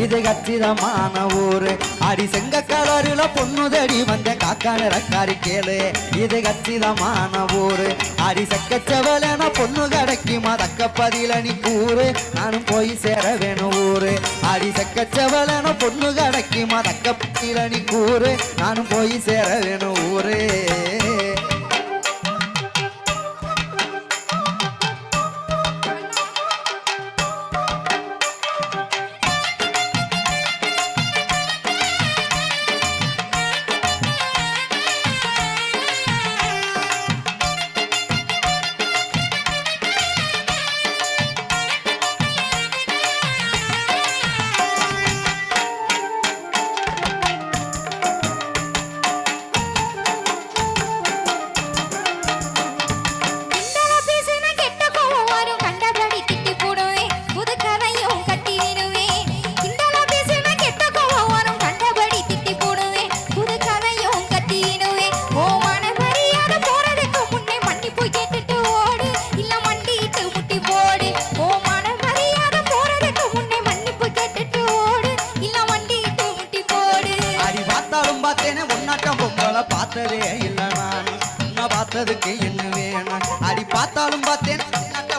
இது கச்சிதமான ஊரு. அடி செங்க கலருல பொண்ணுதடி வந்த காக்கா நிறக்காரி கேளு. இது கச்சிதமான ஊரு. அடி செக்கச்சவளன பொண்ணு கிடைக்குமா தக்க பதில நீ கூறு. நானும் போய் சேர வேணும் ஊரு. அடி செக்கச்சவளன பொண்ணு கிடைக்குமா தக்க பதில நீ கூறு. நானும் போய் சேர வேணும் ஊரு. பார்த்ததே இல்ல நான் உன்னை பார்த்ததுக்கு என்ன வேணும். அடி பார்த்தாலும் பார்த்தேன்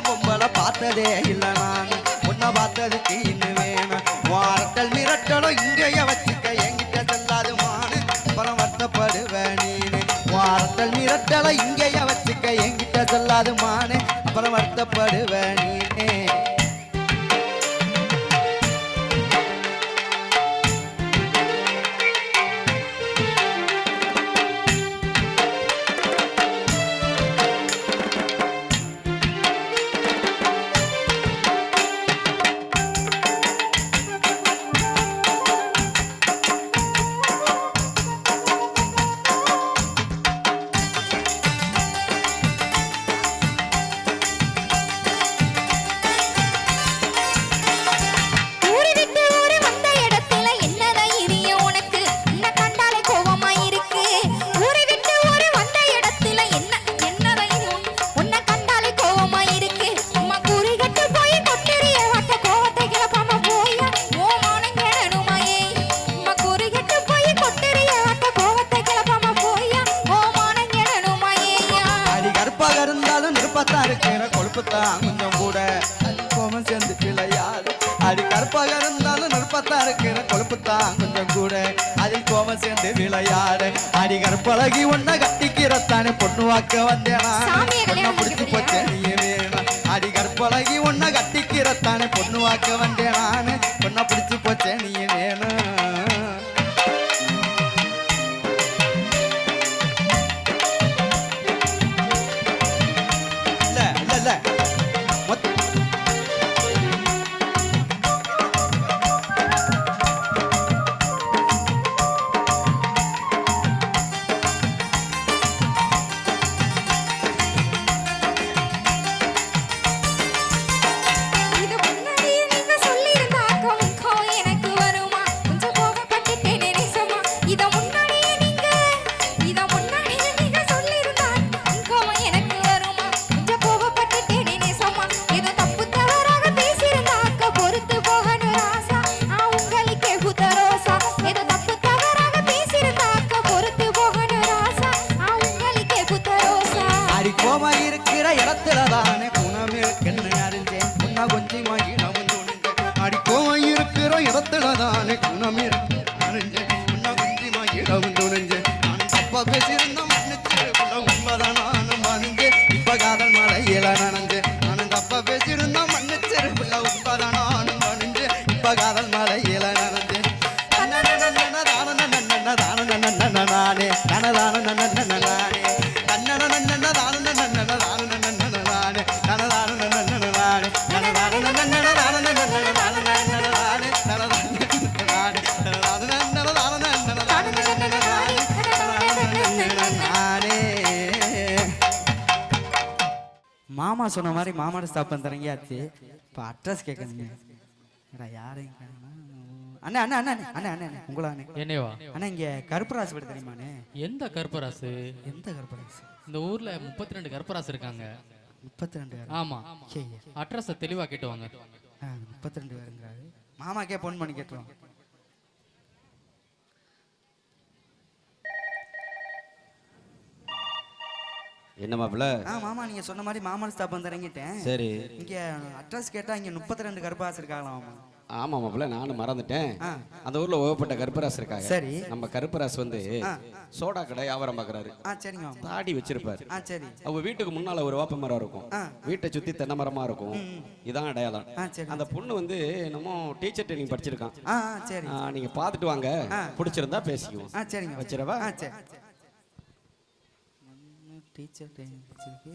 பொம்பளை பார்த்ததே இல்ல நான் உன்னை பார்த்ததுக்கு என்ன வேணும். வாரட்டல் மிரட்டலும் இங்கேய வச்சுக்க என்கிட்ட செல்லாது மானு அப்புறம் வருத்தப்படுவேன் நீனு. வாரட்டல் மிரட்டலை இங்கேய வச்சுக்க என்கிட்ட செல்லாது மானு அப்புறம் வருத்தப்படுவேன் நீனே. கொஞ்சம் கூட கோமம் சேர்ந்து விளையாடு. அடி கருப்பாக இருந்தாலும் நுட்பத்தா இருக்கிற கொழுப்புத்தான் கொஞ்சம் கூட அதில் கோமம் சேர்ந்து விளையாடு. அடி கருப்பழகி ஒன்ன கட்டிக்கிறத்தானே பொண்ணு வாக்க வந்தேனா பொண்ணை பிடிச்சு போச்சே நீ வேணும். அடி கருப்பழகி ஒன்ன கட்டிக்கிறத்தானே பொண்ணு வாக்க வந்தேனான்னு பொண்ணை பிடிச்சு போச்சே நீ வேணும். கோமா இருக்கிற இடத்துல தானே குணம் இருக்குன்னு அறிஞ்சேன் உன்ன கொஞ்சம் மகிழவும் துணிஞ்சேன். அடி கோமா இருக்கிற இடத்துல தானே குணம் இருக்கு அறிஞ்சேன் உன்ன கொஞ்சம் மகிழவும் துணிஞ்சேன். நான் தப்பா பேசியிருந்த மன்னிச்சிருக்குள்ள உண்மைதான் நானும் மறிஞ்சேன். இப்ப காதல் மலையில நனைஞ்சேன். நானும் தப்பா பேசியிருந்த மன்னிச்சிருக்குள்ள உண்மைதான் நானும் மறிஞ்சேன். இப்ப காதல் மலையில நனைஞ்சேன். நானே தனதான நானே மாமா சொன்ன மாதிரி மாமாட ஸ்டாப் தரங்கியாச்சு. இப்போ அட்ரஸ் கேட்குறீங்க யாரையும் அண்ணா அண்ணா அண்ணா அண்ணா அண்ணா உங்களா என்னவா அண்ணா இங்க கருப்பராசு வீடு தெரியுமாண்ணே? எந்த கருப்பராசு? எந்த கருப்பராசு? இந்த ஊர்ல 32 கருப்பராசு இருக்காங்க. 32? ஆமா. அட்ரஸ் தெளிவா கேட்டு வாங்க. 32 பேருங்கிறாரு. மாமாக்கே போன் பண்ணி கேட்டுருவோம். என்ன மாப்பிள்ள? மாமா நீங்க சொன்ன மாதிரி மாமல் ஸ்டாப் வந்து இறங்கிட்டேன். சரி. இங்க அட்ரஸ் கேட்டா இங்க 32 கருப்பாஸ் இருக்காங்களாம் மாமா. ஆமா மாப்பிள்ள, நானும் மறந்துட்டேன். அந்த ஊர்ல ஓவப்பட்ட கருப்பராசு இருக்காங்க. சரி. நம்ம கருப்பராசு வந்து சோடா கடை வியாபாரம் பாக்குறாரு. சரிங்க. தாடி வச்சிருப்பாரு. சரி. அவங்க வீட்டுக்கு முன்னால ஒரு வேப்ப மரம் இருக்கும், வீட்டை சுத்தி தென்னை மரமா இருக்கும். இதான் அடையாளம். அந்த பொண்ணு வந்து என்னமோ டீச்சர் ட்ரைனிங் படிச்சிருக்கான். சரி. நீங்க பாத்துட்டு வாங்க, பிடிச்சிருந்தா பேசிக்குவோம். சரிங்க. வச்சிரவா? சரி. டீச்சர் ட்ரைனிங் படிச்சிருக்கு.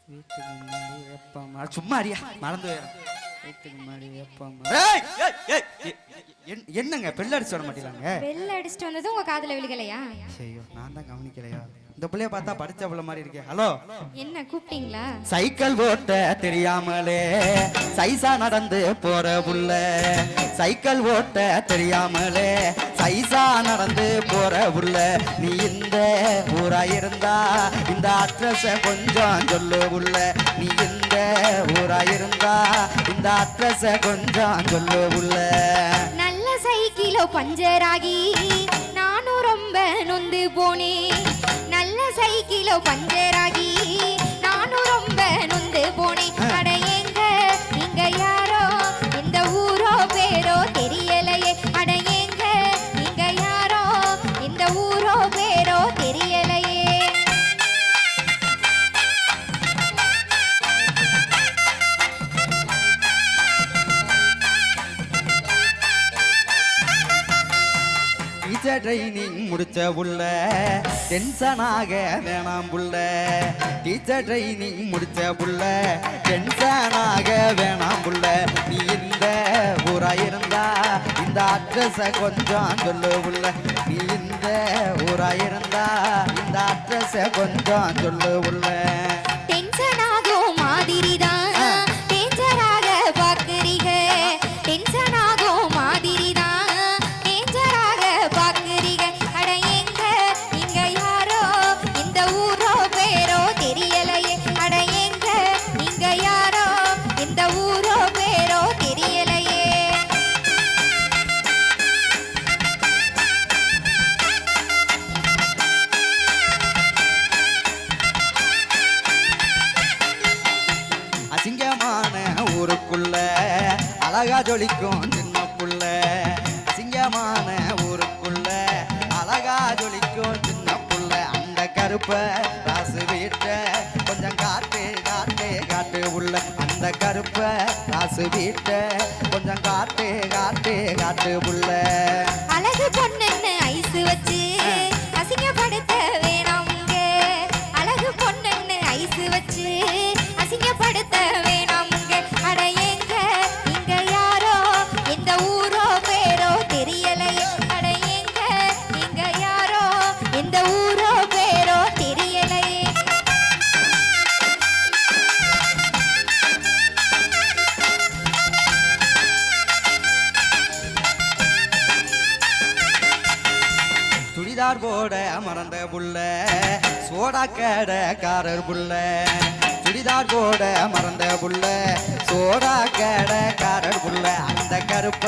வீட்டுக்கு முன்னாடி வேப்ப சும்மா அடியா மறந்து போயிடும். வீட்டுக்கு முன்னாடி என்னங்க பெல் அடிச்சு வர மாட்டீங்க? பெல் அடிச்சுட்டு வந்தது உங்க காதுல விழுகலையா? ஐயோ நான் தான் கவனிக்கலையா? இந்த பிள்ளைய பார்த்தா படிச்ச பிள்ளை மாதிரி இருக்கே. ஹலோ, என்ன கூப்பிட்டீங்களா? சைக்கிள் ஓட்ட தெரியாமலே சைசா நடந்து போற புள்ள, சைக்கிள் ஓட்ட தெரியாமலே சைசா நடந்து போற புள்ள, நீ இந்த ஊரா இருந்தா இந்த அட்ரஸ கொஞ்சம் சொல்லு புள்ள, நீ இந்த ஊரா இருந்தா இந்த அட்ரஸ கொஞ்சம் சொல்லு புள்ள. நல்ல சைக்கிளோ பஞ்சர் ஆகி நானும் ரொம்ப நொந்து போனேன், நல்ல சைக்கிளோ பஞ்சர் ஆகி நானும் ரொம்ப நொந்து போனேன். அட எங்க நீங்க யாரோ இந்த ஊரோ பேரோ தெரியலையே, அட எங்க நீங்க யாரோ இந்த ஊரோ பேரோ தெரியலையே. டீச்சர் ட்ரைனிங் முடிச்ச புள்ள டென்ஷனாக வேணாம் புள்ள, டீச்சர் ட்ரைனிங் முடிச்ச புள்ள டென்ஷனாக வேணாம் புள்ள, நீ இந்த ஊரா இருந்தா இந்த அட்ரஸ கொஞ்சம் சொல்லு புள்ள, நீ இந்த ஊரா இருந்தா இந்த அட்ரஸ கொஞ்சம் சொல்லு புள்ள. டென்ஷன் ஆகும் மாதிரிதான் டேஞ்சராக பாக்குறீங்க, டென்ஷன் ஆகும் மாதிரிதான் டேஞ்சராக பாக்குறீங்க. அட எங்க நீங்க யாரோ இந்த ஊரோ பேரோ தெரியலையே, அட எங்க நீங்க யாரோ இந்த ஊரோ பேரோ தெரியலையே. அசிங்கமான ஊருக்குள்ள அழகா ஜொலிக்கும் சின்ன புள்ள, அசிங்கமான ஊருக்குள்ள அழகா ஜொலிக்கும் சின்ன புள்ள, அந்த கருப்ப ராசு வீட்ட கொஞ்சம் காட்டு காட்டு காட்டு உள்ள, அந்த கருப்ப ராசு வீட்ட கொஞ்சம் காட்டு காட்டு காட்டு உள்ள. அழகு பொண்ணுன்னு ஐஸ் வச்சு அசிங்கப்படுத்த வேணாமுங்க, அழகு பொண்ணுன்னு ஐஸ் வச்சு அசிங்கப்படுத்த வேணாமுங்க. அட எங்க நீங்க யாரோ எந்த ஊரோ பேரோ தெரியலையே, அட எங்க நீங்க யாரோ எந்த ஊரோ பேரோ தெரியலையே. சுடிதார் போட மறந்த புள்ள சோடா கடைக்காரர் புள்ள, சுடிதார் போட மறந்த புள்ள சோடா கடைக்காரர் புள்ள, அந்த கருப்ப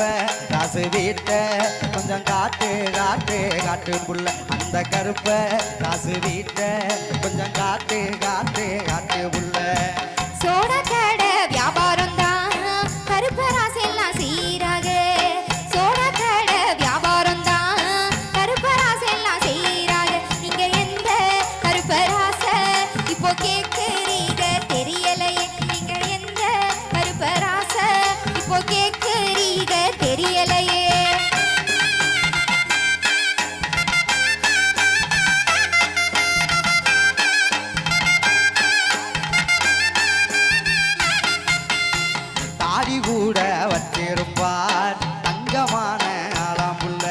ராசு வீட்ட கொஞ்சம் காட்டு காட்டு காட்டு புள்ள, அந்த கருப்ப ராசு வீட்ட கொஞ்சம் காட்டு காட்டு காட்டு புள்ள. சோடா கடை வியாபாரம் தான் கருப்பராசெல்லாம் சீராக, சோடா கடை வியாபாரம் தான் கருப்பராசெல்லாம் சீராக. நீங்க எந்த கருப்பராச இப்போ கேக்குறீங்க தெரியலையே, நீங்க எந்த கருப்பராச இப்போ கேக்குறீங்க தெரியலையே. தாடி கூட வச்சிருப்பார் தங்கமான ஆளாம்புள்ள,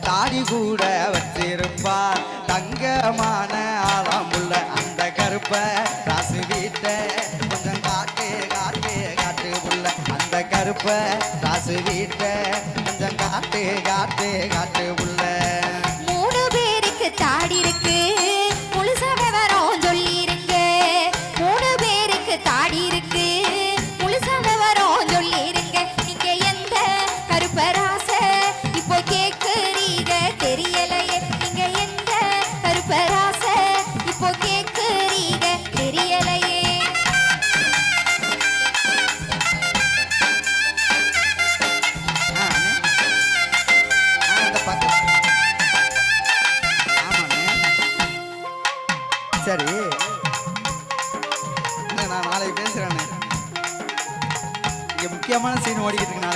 தாடி கூட வச்சிருப்பார் தங்கமான ஆளாம்புள்ள, அந்த கருப்ப ராசு வீட்ட கொஞ்சம் காட்டு காட்டு காட்டு புள்ள, அந்த கருப்ப ராசு வீட்ட கொஞ்சம் காட்டு காட்டு காட்டு புள்ள. 3 பேருக்கு தாடி இருக்கு முழுசா விவரம் சொல்லிருங்க, 3 பேருக்கு தாடி இருக்கு முழுசா விவரம் சொல்லிருங்க. நீங்க எந்த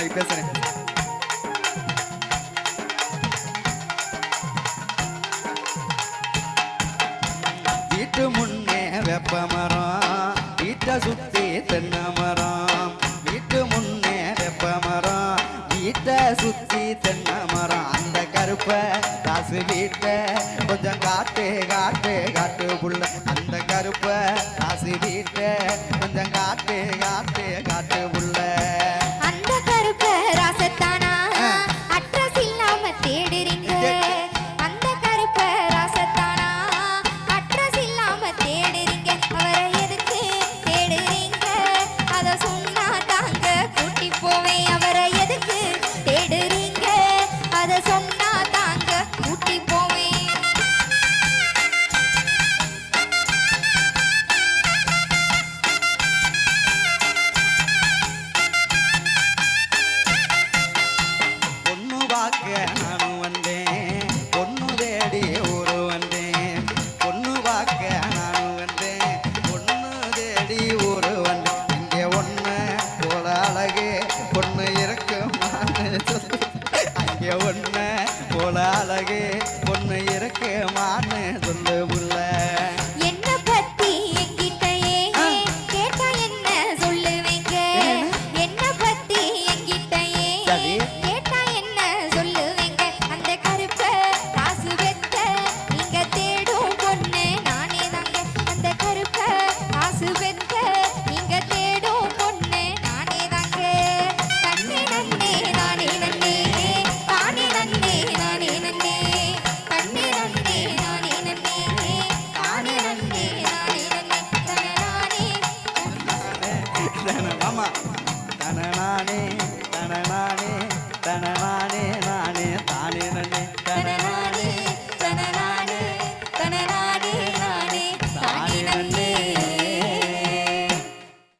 சரி பேசுறேன். வீட்டு முன்னே வெப்ப மரம், வீட்டை சுத்தி தென்னை மரம். வீட்டு முன்னே வெப்ப மரம், வீட்டை சுத்தி தென்னை மரம். அந்த கருப்ப காசு வீட்டை கொஞ்சம் காட்டு காட்டு காட்டு புள்ள. அந்த கருப்ப காசு வீட்டை கொஞ்சம் காட்டு காட்டு காட்டு புள்ள. அந்த கருப்ப ராசத்தானா அட்ரஸ் இல்லாம தேடுறீங்க. அந்த கருப்ப ராசத்தானா அட்ரஸ் இல்லாம தேடுறீங்க. அவரை எதுக்கு தேடுறீங்க? அத சொன்னா தாங்க கூட்டி போவேன். அவரை எதுக்கு தேடுறீங்க? அத சொன்னா தாங்க கூட்டி போவேன். பொண்ணு பார்க்க நானும் வந்தேன், பொண்ணு தேடி ஊரு வந்தேன். பொண்ணு பார்க்க நானும் வந்தேன், பொண்ணு தேடி ஊரு வந்தேன். இங்கே ஒண்ணு போல அழகு பொண்ணு இருக்குமான்னு சொல்லு. அங்கே ஒண்ணு போல அழகு பொண்ணு இருக்குமான்னு சொல்லு.